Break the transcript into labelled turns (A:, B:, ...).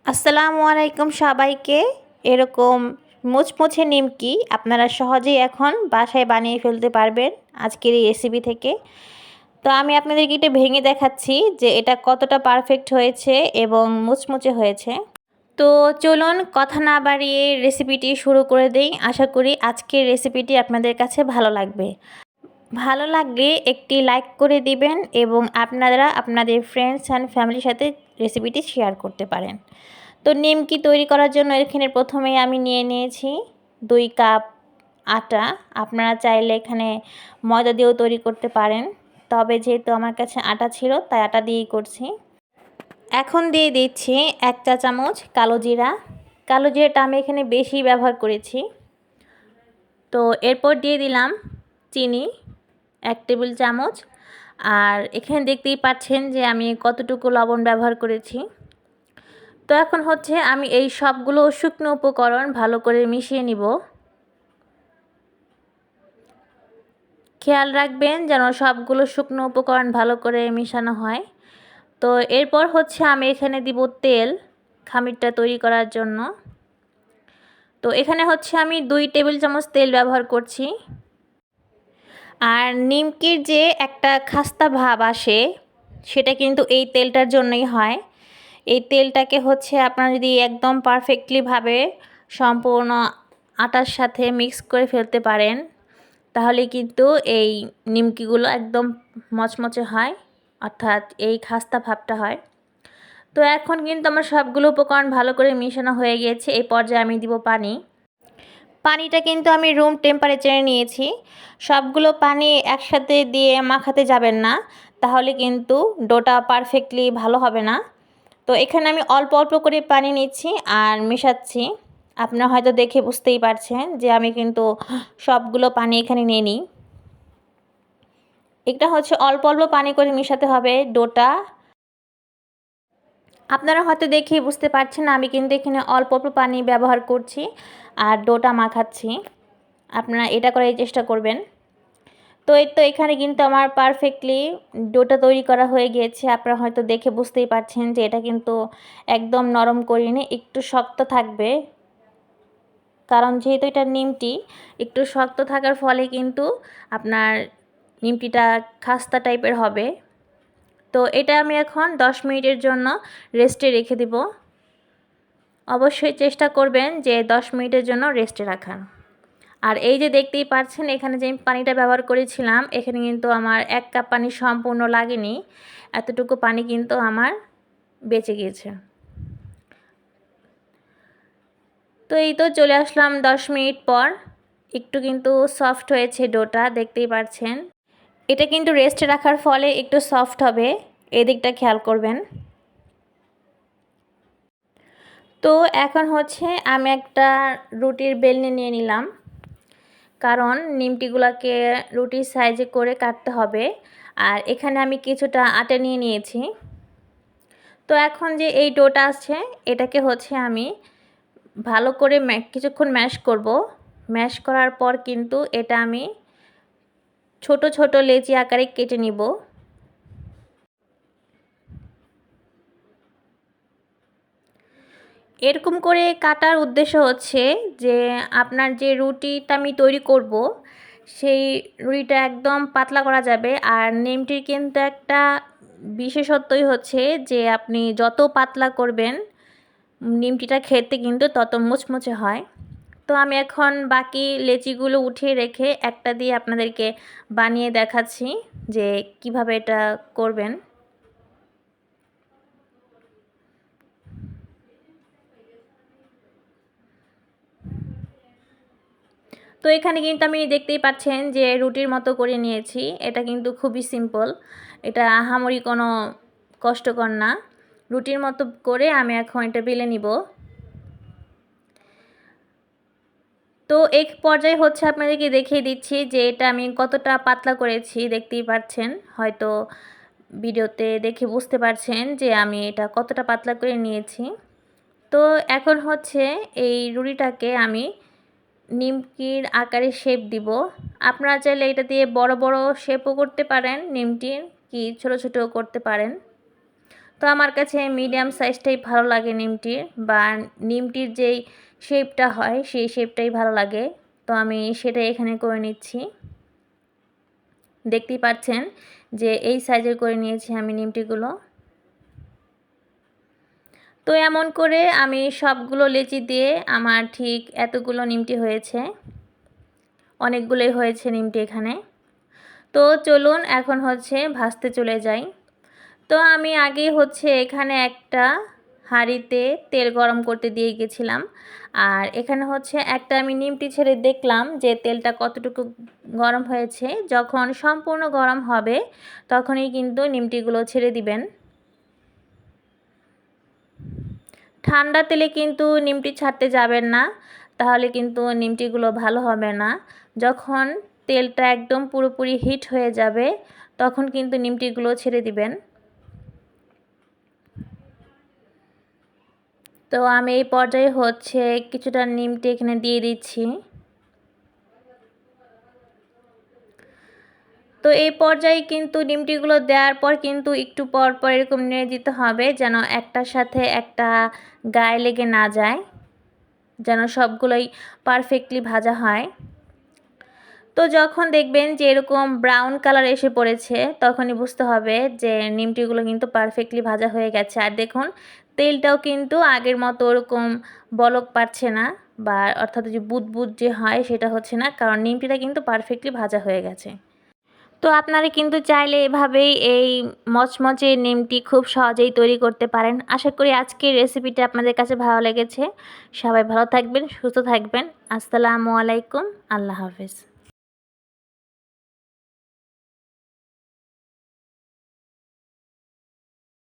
A: আসসালামু আলাইকুম সবাইকে। এরকম মুচমুচে নিমকি আপনারা সহজেই এখন বাসায় বানিয়ে ফেলতে পারবেন আজকের এই রেসিপি থেকে। তো আমি আপনাদেরকে এটা ভেঙে দেখাচ্ছি যে এটা কতটা পারফেক্ট হয়েছে এবং মুচমুচে হয়েছে। তো চলুন কথা না বাড়িয়ে রেসিপিটি শুরু করে দেই। আশা করি আজকের রেসিপিটি আপনাদের কাছে ভালো লাগবে। ভালো লাগলে একটি লাইক করে দিবেন এবং আপনারা আপনাদের ফ্রেন্ডস অ্যান্ড ফ্যামিলির সাথে রেসিপিটি শেয়ার করতে পারেন। তো নিমকি তৈরি করার জন্য এখানে প্রথমেই আমি নিয়ে নিয়েছি 2 কাপ আটা। আপনারা চাইলে এখানে ময়দা দিয়েও তৈরি করতে পারেন, তবে যেহেতু আমার কাছে আটা ছিল তাই আটা দিয়েই করছি। এখন দিয়ে দিচ্ছি 1 চা চামচ কালো জিরা। কালো জিরাটা আমি এখানে বেশি ব্যবহার করেছি। তো এরপর দিয়ে দিলাম চিনি 1 টেবিল চামচ। আর এখানে দেখতেই পাচ্ছেন যে আমি কতটুকু লবণ ব্যবহার করেছি। তো এখন হচ্ছে আমি এই সবগুলো শুকনো উপকরণ ভালো করে মিশিয়ে নিব। খেয়াল রাখবেন যেন সবগুলো শুকনো উপকরণ ভালো করে মিশানো হয়। তো এরপর হচ্ছে আমি এখানে দিব তেল খামিরটা তৈরি করার জন্য। তো এখানে হচ্ছে আমি 2 টেবিল চামচ তেল ব্যবহার করছি। আর নিমকির যে একটা খাস্তা ভাব আসে সেটা কিন্তু এই তেলটার জন্যই হয়। এই তেলটাকে হচ্ছে আপনারা যদি একদম পারফেক্টলি ভাবে সম্পূর্ণ আটার সাথে মিক্স করে ফেলতে পারেন তাহলে কিন্তু এই নিমকিগুলো একদম মচমচে হয়, অর্থাৎ এই খাস্তা ভাবটা হয়। তো এখন কিন্তু আমার সবগুলো উপকরণ ভালো করে মিশানো হয়ে গিয়েছে। এই পর্যায়ে আমি দিব পানি। পানিটা কিন্তু আমি রুম টেম্পারেচারে নিয়েছি। সবগুলো পানি একসাথে দিয়ে মাখাতে যাবেন না, তাহলে কিন্তু ডোটা পারফেক্টলি ভালো হবে না। তো এখানে আমি অল্প অল্প করে পানি নিচ্ছি আর মেশাচ্ছি। আপনারা হয়তো দেখে বুঝতেই পারছেন যে আমি কিন্তু সবগুলো পানি এখানে নিয়ে নিই। এটা হচ্ছে অল্প অল্প পানি করে মেশাতে হবে ডোটা। আপনারা হয়তো দেখেই বুঝতে পারছেন আমি কিন্তু এখানে অল্প অল্প পানি ব্যবহার করছি আর ডোটা মাখাচ্ছি। আপনারা এটা করার চেষ্টা করবেন। তো এই তো এখানে কিন্তু আমার পারফেক্টলি ডোটা তৈরি করা হয়ে গিয়েছে। আপনারা হয়তো দেখে বুঝতেই পারছেন যে এটা কিন্তু একদম নরম করিনি, একটু শক্ত থাকবে। কারণ যেহেতু এটা নিমটি, একটু শক্ত থাকার ফলে কিন্তু আপনার নিমটিটা খাস্তা টাইপের হবে। তো এটা আমি এখন 10 মিনিটের জন্য রেস্টে রেখে দিব। অবশ্যই চেষ্টা করবেন যে 10 মিনিটের জন্য রেস্টে রাখার। আর এই যে দেখতেই পাচ্ছেন এখানে যে আমি পানিটা ব্যবহার করেছিলাম, এখানে কিন্তু আমার 1 কাপ পানি সম্পূর্ণ লাগেনি। এতটুকু পানি কিন্তু আমার বেঁচে গিয়েছে। তো এই তো চলে আসলাম 10 মিনিট পর। একটু কিন্তু সফট হয়েছে ডোটা, দেখতেই পাচ্ছেন। এটা কিন্তু রেস্টে রাখার ফলে একটু সফট হবে, এদিকটা খেয়াল করবেন। তো এখন হচ্ছে আমি একটা রুটির বেলনি নিয়ে নিলাম, কারণ নিমটিগুলোকে রুটির সাইজে করে কাটতে হবে। আর এখানে আমি কিছুটা আটা নিয়ে নিয়েছি। তো এখন যে এই ডোটা আছে এটাকে হচ্ছে আমি ভালো করে কিছুক্ষণ ম্যাশ করব। ম্যাশ করার পর কিন্তু এটা আমি ছোট ছোট লেচি আকারে কেটে নিব। এরকম করে কাটার উদ্দেশ্য হচ্ছে যে আপনার যে রুটিটা আমি তৈরি করব সেই রুটিটা একদম পাতলা করা যাবে। আর নিমটির কিন্তু একটা বিশেষত্বই হচ্ছে যে আপনি যত পাতলা করবেন নিমটিটা খেতে কিন্তু তত মুচমুচে হয়। তো আমি এখন বাকি লেচিগুলো উঠিয়ে রেখে একটা দিয়ে আপনাদেরকে বানিয়ে দেখাচ্ছি যে কিভাবে এটা করবেন। তো এখানে কিন্তু আমি দেখতেই পাচ্ছেন যে রুটির মতো করে নিয়েছি। এটা কিন্তু খুবই সিম্পল, এটা আহামরি কোনো কষ্টকর না। রুটির মতো করে আমি এখন এটা বেলে নিব। তো এক পর্যায়ে হচ্ছে আপনাদেরকে দেখিয়ে দিচ্ছি যে এটা আমি কতটা পাতলা করেছি। দেখতেই পাচ্ছেন, হয়তো ভিডিওতে দেখে বুঝতে পারছেন যে আমি এটা কতটা পাতলা করে নিয়েছি। তো এখন হচ্ছে এই রুটিটাকে আমি নিমকির আকারে শেপ দিব। আপনারা চাইলে এটা দিয়ে বড় বড় শেপও করতে পারেন নিমকির, কি ছোট ছোটও করতে পারেন। তো আমার কাছে মিডিয়াম সাইজটাই ভালো লাগে নিমটির, বা নিমটির যেই শেপটা হয় সেই শেপটাই ভালো লাগে। তো আমি সেটাই এখানে করে নিচ্ছি। দেখতেই পাচ্ছেন যে এই সাইজের করে নিয়েছি আমি নিমটিগুলো। তো এমন করে আমি সবগুলো লেচি দিয়ে আমার ঠিক এতগুলো নিমটি হয়েছে, অনেকগুলোই হয়েছে নিমটি এখানে। তো চলুন এখন হচ্ছে ভাজতে চলে যাই। তো আমি আগে হচ্ছে এখানে একটা হাঁড়িতে তেল গরম করতে দিয়ে গেছিলাম, আর এখানে হচ্ছে একটা আমি নিমটি ছেড়ে দেখলাম যে তেলটা কতটুকু গরম হয়েছে। যখন সম্পূর্ণ গরম হবে তখনই কিন্তু নিমটিগুলো ছেড়ে দিবেন। ঠান্ডা তেলে কিন্তু নিমটি ছাড়তে যাবেন না, তাহলে কিন্তু নিমটিগুলো ভালো হবে না। যখন তেলটা একদম পুরোপুরি হিট হয়ে যাবে তখন কিন্তু নিমটিগুলো ছেড়ে দিবেন। তো আমি এই পর্যায়ে হচ্ছে কিছুটা নিমটি এখানে দিয়ে দিচ্ছি। তো এই পর্যায়ে কিন্তু নিমটিগুলো দেওয়ার পর কিন্তু একটু পর পর এরকম নেড়ে দিতে হবে, যেন একটার সাথে একটা গায়ে লেগে না যায়, যেন সবগুলোই পারফেক্টলি ভাজা হয়। তো যখন দেখবেন যে এরকম ব্রাউন কালার এসে পড়েছে তখনই বুঝতে হবে যে নিমটিগুলো কিন্তু পারফেক্টলি ভাজা হয়ে গেছে। আর দেখুন তেলটাও কিন্তু আগের মতো ওরকম বলক পাচ্ছে না, বা অর্থাৎ যে বুদবুদ যে হয় সেটা হচ্ছে না, কারণ নিমটিটা কিন্তু পারফেক্টলি ভাজা হয়ে গেছে। তো আপনারা কিন্তু চাইলে এভাবেই এই মচমচে নিমটি খুব সহজেই তৈরি করতে পারেন। আশা করি আজকের রেসিপিটা আপনাদের কাছে ভালো লেগেছে। সবাই ভালো থাকবেন, সুস্থ থাকবেন। আসসালামু আলাইকুম, আল্লাহ হাফেজ।